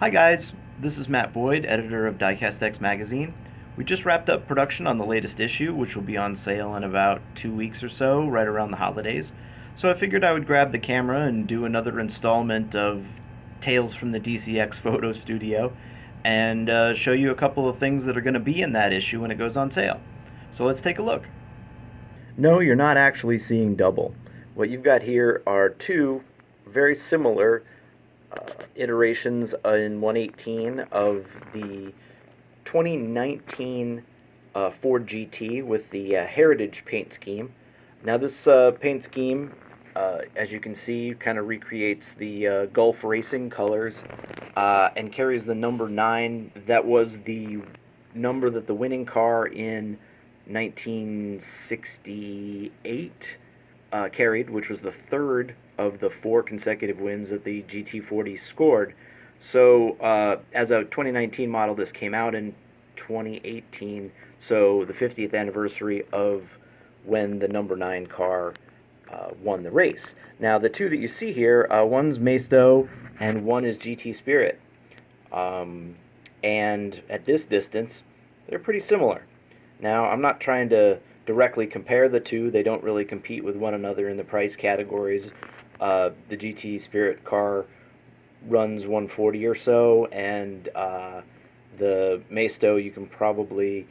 Hi guys, this is Matt Boyd, editor of Diecast X magazine. We just wrapped up production on the latest issue, which will be on sale in about 2 weeks or so, right around the holidays. So I figured I would grab the camera and do another installment of Tales from the DCX Photo Studio and show you a couple of things that are going to be in that issue when it goes on sale. So let's take a look. No, you're not actually seeing double. What you've got here are two very similar iterations in 118 of the 2019 Ford GT with the Heritage paint scheme. Now this paint scheme, as you can see, kind of recreates the Gulf Racing colors and carries the number 9. That was the number that the winning car in 1968 carried, which was the third of the 4 consecutive wins that the GT40 scored. So as a 2019 model, this came out in 2018, so the 50th anniversary of when the number 9 car won the race. Now the two that you see here, one's Maisto and one is GT Spirit. And at this distance, they're pretty similar. Now I'm not trying to directly compare the two. They don't really compete with one another in the price categories. The GT Spirit car runs 140 or so, and the Maisto you can probably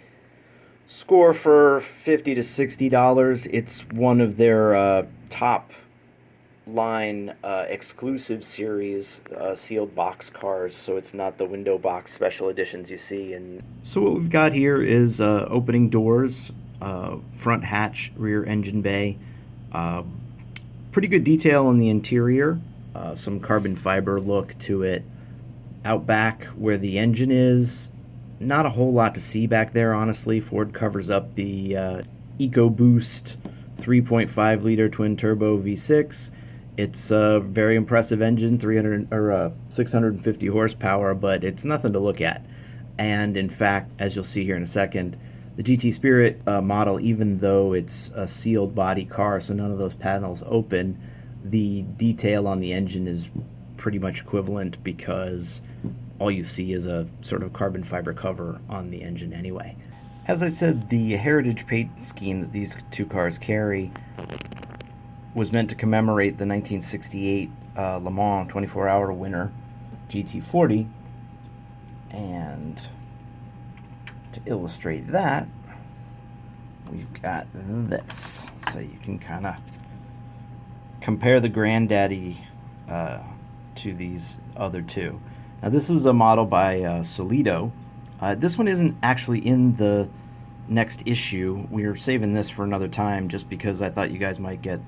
score for $50 to $60. It's one of their top line exclusive series sealed box cars, so it's not the window box special editions you see. And so what we've got here is opening doors, front hatch, rear engine bay. Pretty good detail on the interior, some carbon fiber look to it. Out back where the engine is, not a whole lot to see back there, honestly. Ford covers up the EcoBoost 3.5 liter twin turbo V6. It's a very impressive engine, 650 horsepower, but it's nothing to look at. And in fact, as you'll see here in a second, the GT Spirit model, even though it's a sealed body car, so none of those panels open, the detail on the engine is pretty much equivalent because all you see is a sort of carbon fiber cover on the engine anyway. As I said, the Heritage paint scheme that these two cars carry was meant to commemorate the 1968 Le Mans 24-hour winner GT40, and to illustrate that, we've got this, so you can kind of compare the granddaddy to these other two. Now this is a model by Solido. This one isn't actually in the next issue. We're saving this for another time just because I thought you guys might get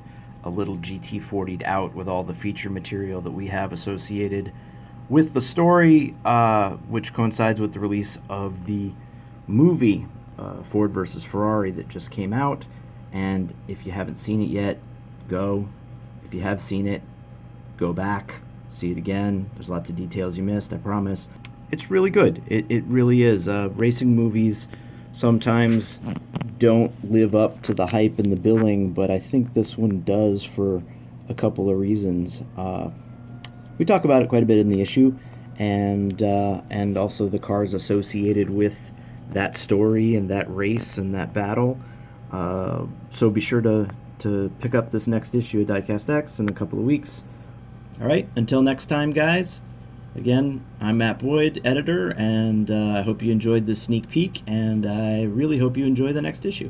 a little GT40'd out with all the feature material that we have associated with the story, which coincides with the release of the movie Ford versus Ferrari that just came out. And if you haven't seen it yet, go. If you have seen it, go back, see it again. There's lots of details you missed, I promise. It's really good. It really is. Racing movies sometimes don't live up to the hype and the billing, but I think this one does for a couple of reasons. We talk about it quite a bit in the issue, and also the cars associated with that story and that race and that battle. So be sure to pick up this next issue of Diecast X in a couple of weeks. All right, until next time, guys. Again, I'm Matt Boyd, editor, and I hope you enjoyed this sneak peek, and I really hope you enjoy the next issue.